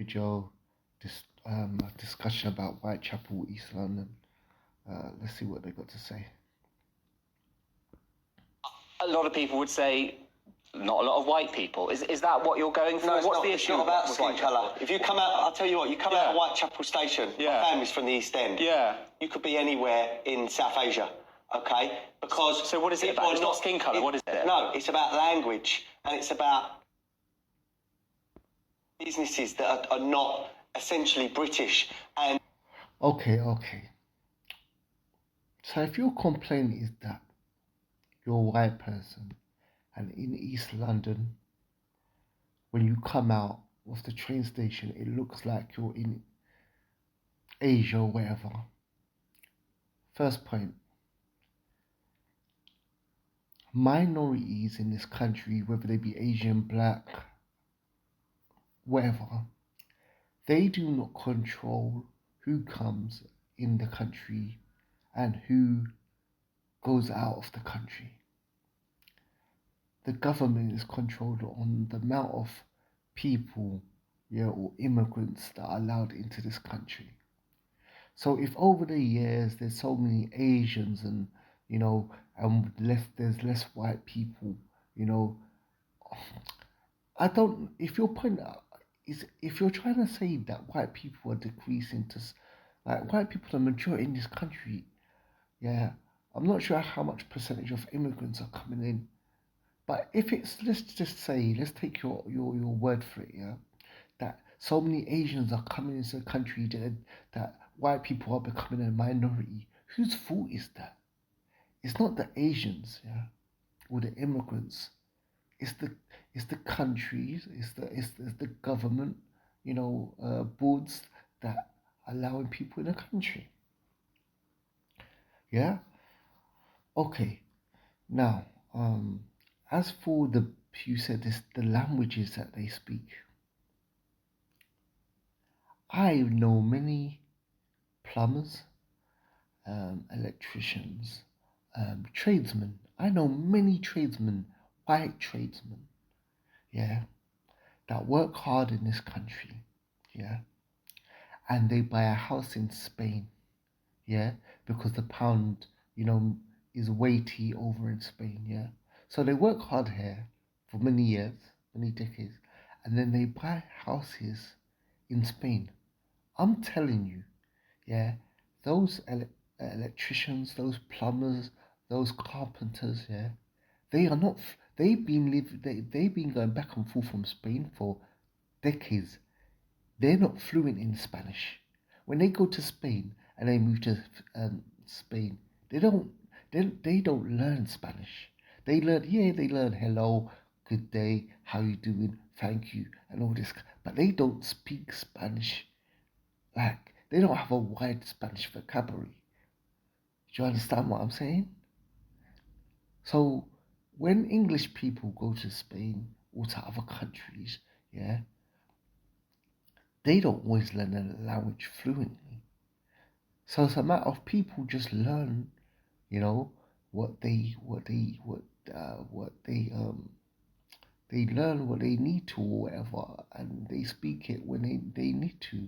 video, this discussion about Whitechapel, East London. Let's see what they got to say. A lot of people would say not a lot of white people. Is that what you're going for? No, What's not, the it's issue not about with skin Whitechapel? colour. If you come out, I'll tell you what, you come out of Whitechapel Station, Yeah. my family's from the East End. Yeah. You could be anywhere in South Asia, okay? Because... So what is it about? It's not skin colour, what is it? No, it's about language, and it's about businesses that are not essentially British, and... Okay. So if your complaint is that you're a white person and in East London, when you come out of the train station, it looks like you're in Asia or whatever. First point, minorities in this country, whether they be Asian, black, whatever, they do not control who comes in the country and who goes out of the country. The government is controlled on the amount of people, or immigrants that are allowed into this country. So if over the years there's so many Asians and there's less white people, I don't. If your point is, if you're trying to say that white people are decreasing like white people are the majority in this country, yeah, I'm not sure how much percentage of immigrants are coming in. But if it's, let's just say, let's take your word for it, yeah, that so many Asians are coming into the country that white people are becoming a minority. Whose fault is that? It's not the Asians, yeah, or the immigrants. It's the countries, it's the government, boards that allowing people in the country. Yeah. Okay. Now, as for you said this, the languages that they speak. I know many plumbers, electricians, tradesmen. I know many tradesmen, white tradesmen, yeah, that work hard in this country, yeah, and they buy a house in Spain, yeah, because the pound, is weighty over in Spain, yeah. So they work hard here for many years, many decades, and then they buy houses in Spain. I'm telling you, yeah, those electricians, those plumbers, those carpenters, yeah, they are not. They've been going back and forth from Spain for decades. They're not fluent in Spanish. When they go to Spain and they move to Spain, they don't they don't learn Spanish. They learn hello, good day, how you doing, thank you, and all this, but they don't speak Spanish. Like they don't have a wide Spanish vocabulary. Do you understand what I'm saying? So when English people go to Spain or to other countries, yeah, they don't always learn the language fluently. So it's a matter of people just learn, you know, what they learn what they need to or whatever, and they speak it when they need to.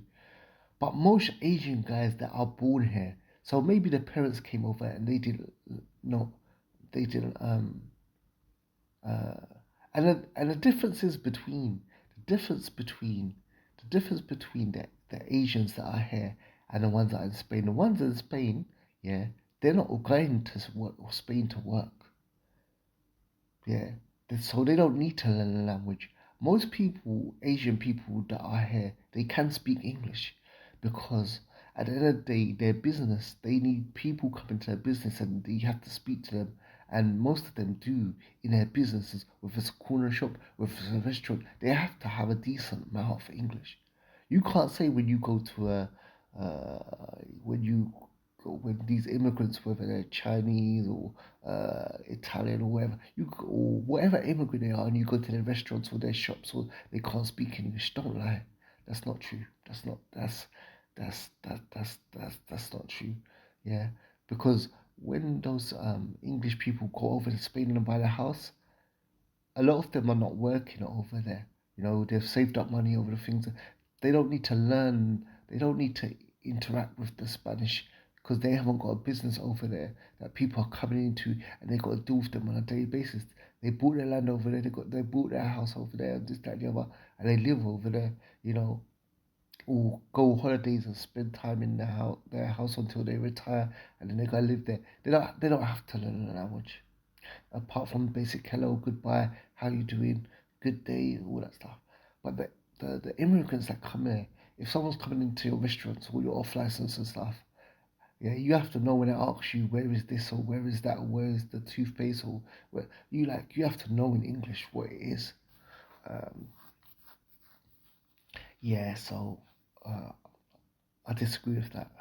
But most Asian guys that are born here, so maybe the parents came over and they didn't no, they didn't uh, and the difference is between the difference between the Asians that are here and the ones that are in Spain. The ones in Spain, yeah, they're not going to work or Spain to work. Yeah, so they don't need to learn the language. Most people, Asian people that are here, they can speak English because at the end of the day, their business, they need people coming to their business and you have to speak to them. And most of them do in their businesses, with a corner shop, with a restaurant, they have to have a decent amount of English. You can't say when you go to when you when these immigrants, whether they're Chinese or Italian or whatever, or whatever immigrant they are, and you go to their restaurants or their shops, or they can't speak English. Don't lie. That's not true. That's not true. Yeah, because when those English people go over to Spain and buy a house, a lot of them are not working over there. They've saved up money over the things. they don't need to learn. They don't need to interact with the Spanish because they haven't got a business over there that people are coming into, and they got to deal with them on a daily basis. They bought their land over there. They bought their house over there, and this, that, and the other, and they live over there. You know, or go holidays and spend time in their house until they retire, and then they gotta live there. They don't have to learn the language apart from basic hello, goodbye, how you doing, good day, all that stuff. But the immigrants that come here, if someone's coming into your restaurant or your off license and stuff, yeah, you have to know when it asks you where is this or where is that or where is the toothpaste or where you have to know in English what it is. Um, yeah, so I disagree with that.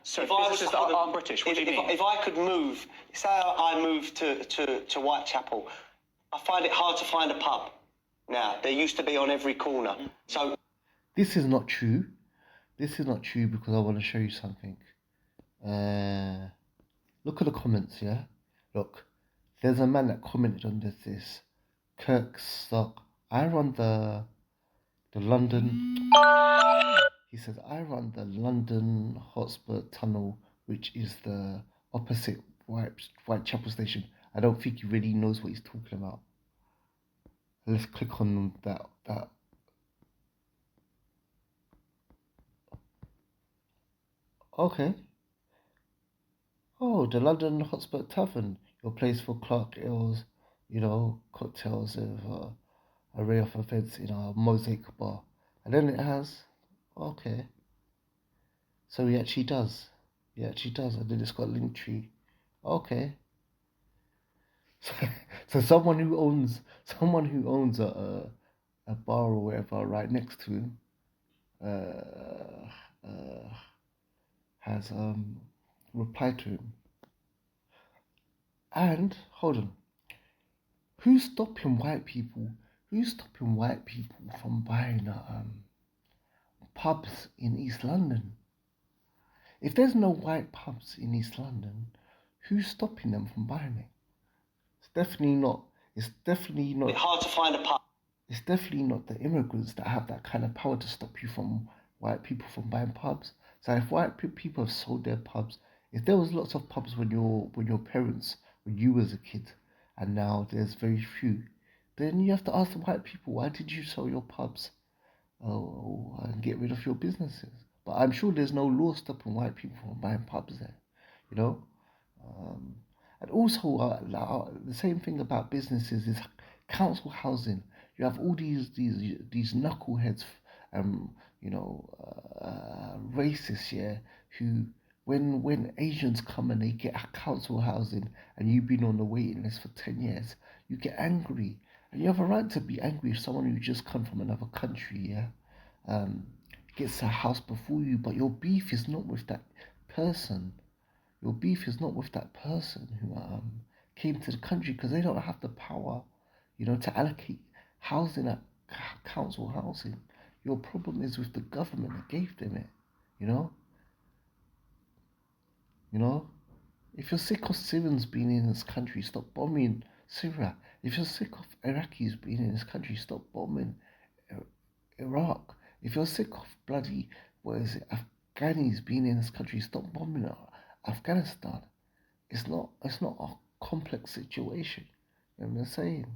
So if businesses that aren't British, what do you mean? If I could move, say I moved to Whitechapel, I find it hard to find a pub now. There used to be on every corner. So this is not true. This is not true because I want to show you something. Look at the comments, yeah? Look, there's a man that commented on this. Kirk Stock. I run the London. He says, I run the London Hotspur Tunnel, which is the opposite Whitechapel station. I don't think he really knows what he's talking about. Let's click on that. Okay. Oh, the London Hotspur Tavern, your place for Clark Ales, cocktails of array of events in our mosaic bar. And then it has, okay. So he actually does. He actually does. And then it's got Linktree. Okay. So someone who owns a bar or whatever right next to him has replied to him. And hold on. Who's stopping white people from buying pubs in East London? If there's no white pubs in East London, who's stopping them from buying it? It's definitely not. It's hard to find a pub. It's definitely not the immigrants that have that kind of power to stop you from white people from buying pubs. So if white people have sold their pubs, if there was lots of pubs when you was a kid, and now there's very few, then you have to ask the white people, why did you sell your pubs? And get rid of your businesses. But I'm sure there's no law stopping white people from buying pubs there, you know. And also, the same thing about businesses is council housing. You have all these knuckleheads, racists, yeah, who when Asians come and they get council housing and you've been on the waiting list for 10 years, you get angry. And you have a right to be angry if someone who just come from another country, yeah, gets a house before you, but your beef is not with that person. Your beef is not with that person who came to the country because they don't have the power, to allocate housing at council housing. Your problem is with the government that gave them it, you know? If you're sick of Syrians being in this country, stop bombing Syria. If you're sick of Iraqis being in this country, stop bombing Iraq. If you're sick of bloody, Afghanis being in this country, stop bombing Afghanistan. It's not a complex situation. You know what I'm saying?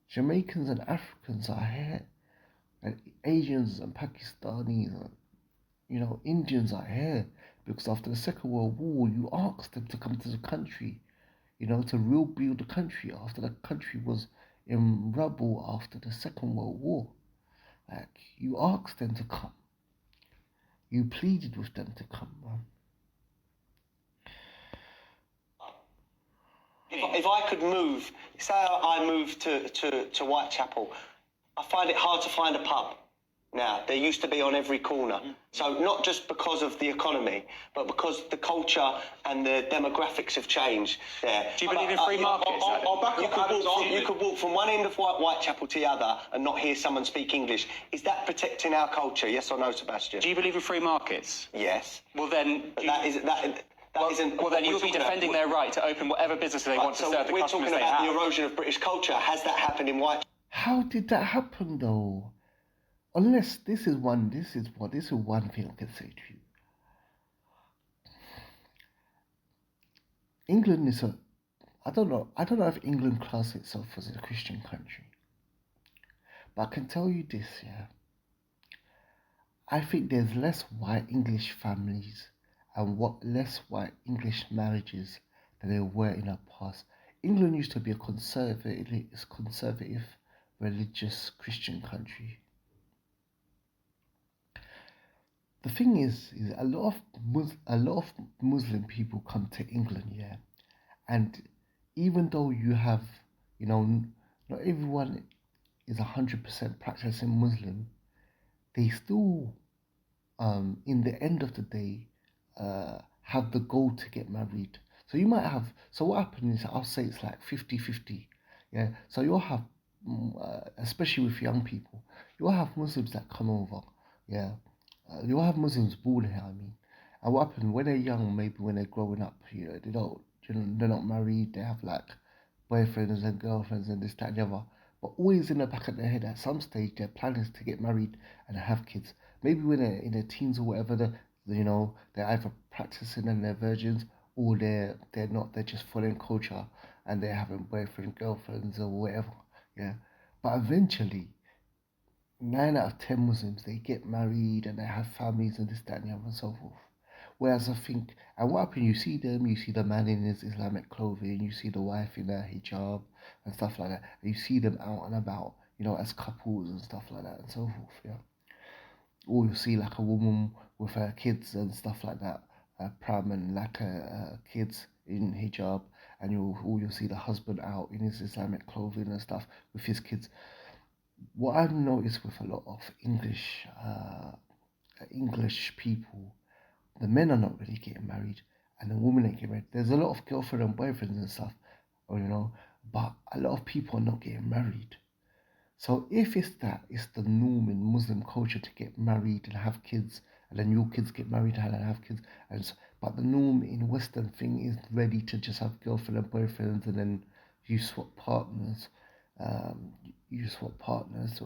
Jamaicans and Africans are here, and Asians and Pakistanis and Indians are here because after the Second World War, you asked them to come to the country, to rebuild the country after the country was in rubble after the Second World War. Like, you asked them to come. You pleaded with them to come, man. If I could move, say I moved to Whitechapel, I find it hard to find a pub now. There used to be on every corner. So not just because of the economy, but because the culture and the demographics have changed there. Do you believe in free markets? You could walk from one end of Whitechapel to the other and not hear someone speak English. Is that protecting our culture? Yes or no, Sebastian? Do you believe in free markets? Yes. Well then... Well, then you'll be defending their right to open whatever business they want to serve the customers they have. We're talking about the erosion of British culture. Has that happened in Whitechapel? How did that happen, though? unless this is one thing I can say to you. England is a I don't know if England class itself as a Christian country. But I can tell you this, yeah. I think there's less white English families and less white English marriages than there were in the past. England used to be a conservative, religious Christian country. The thing is a lot of Muslim people come to England, yeah, and even though you have, you know, not everyone is 100% practicing Muslim, they still, in the end of the day, have the goal to get married. So you might have, so what happens is, I'll say it's like 50-50. Yeah. So you'll have, especially with young people, you'll have Muslims that come over. Yeah. You'll have Muslims born here, I mean. And what happens when they're young, maybe when they're growing up, they don't, they're not married, they have like boyfriends and girlfriends and this, that, and the other. But always in the back of their head, at some stage, their plan is to get married and have kids. Maybe when they're in their teens or whatever, they're either practicing and they're virgins, or they're not. They're just following culture and they're having boyfriend, girlfriends, or whatever. Yeah. But eventually, 9 out of 10 Muslims, they get married and they have families and this, that, and the other, and so forth. Whereas I think, and what happened, you see the man in his Islamic clothing, you see the wife in her hijab and stuff like that, and you see them out and about, as couples and stuff like that and so forth, yeah. Or you'll see like a woman with her kids and stuff like that, pram and like kids in hijab, and you'll see the husband out in his Islamic clothing and stuff with his kids. What I've noticed with a lot of English people, the men are not really getting married, and the women ain't getting married. There's a lot of girlfriend and boyfriends and stuff, but a lot of people are not getting married. So if it's the norm in Muslim culture to get married and have kids, and then your kids get married and have kids, but the norm in Western thing is ready to just have girlfriend and boyfriends, and then you swap partners. Um, you swap partners.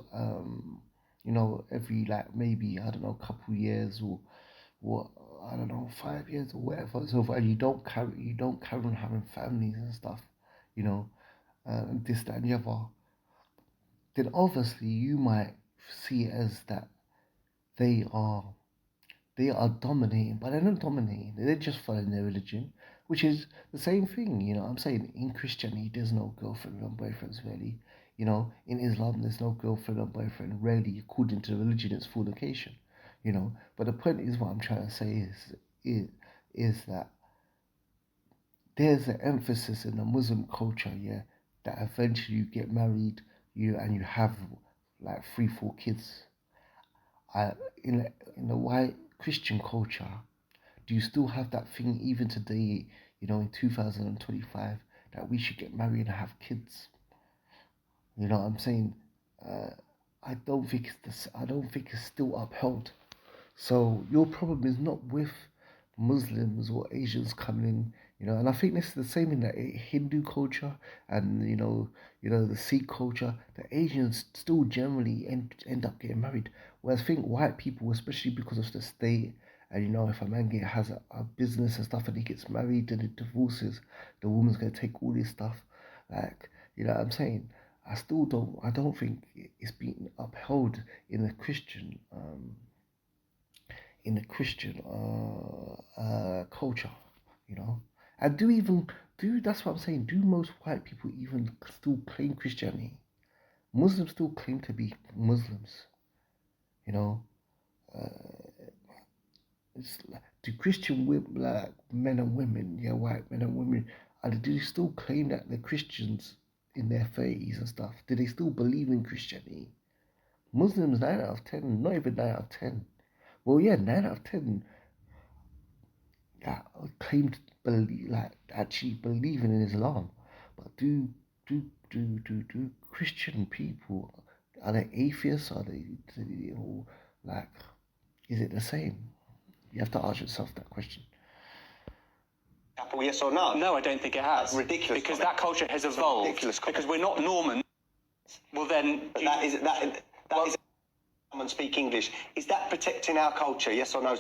Every like maybe I don't know, couple years or what, I don't know, 5 years or whatever. So and you don't carry on having families and stuff, you know, this, that, and the other. Then obviously you might see it as that they are dominating, but they're not dominating. They're just following their religion, which is the same thing. I'm saying in Christianity, there's no girlfriend and boyfriends really. In Islam, there's no girlfriend or boyfriend really. According to the religion, it's fornication. But the point is, what I'm trying to say is that there's an emphasis in the Muslim culture, yeah, that eventually you get married, you have like 3-4 kids. In the white Christian culture, do you still have that thing even today, in 2025, that we should get married and have kids? You know what I'm saying? Uh, I don't think it's still upheld. So your problem is not with Muslims or Asians coming in, and I think this is the same in the Hindu culture and the Sikh culture. The Asians still generally end up getting married, whereas I think white people, especially because of the state, and if a man has a business and stuff and he gets married and it divorces, the woman's gonna take all this stuff, like what I'm saying. I don't think it's being upheld in the Christian culture, you know. And that's what I'm saying. Do most white people even still claim Christianity? Muslims still claim to be Muslims, you know. Do Christian women, like men and women, yeah, white men and women, do they still claim that they're Christians in their 30s and stuff? Do they still believe in Christianity? Muslims, 9 out of 10, not even 9 out of 10. Well, yeah, 9 out of 10 that claim to believe, like actually believing in Islam. But do Christian people, are they atheists? Or like, is it the same? You have to ask yourself that question. Apple, yes or no? No, I don't think it has. That's ridiculous. Because that culture has evolved. Because we're not Norman. Well, then... But that is... and speak English. Is that protecting our culture? Yes or no?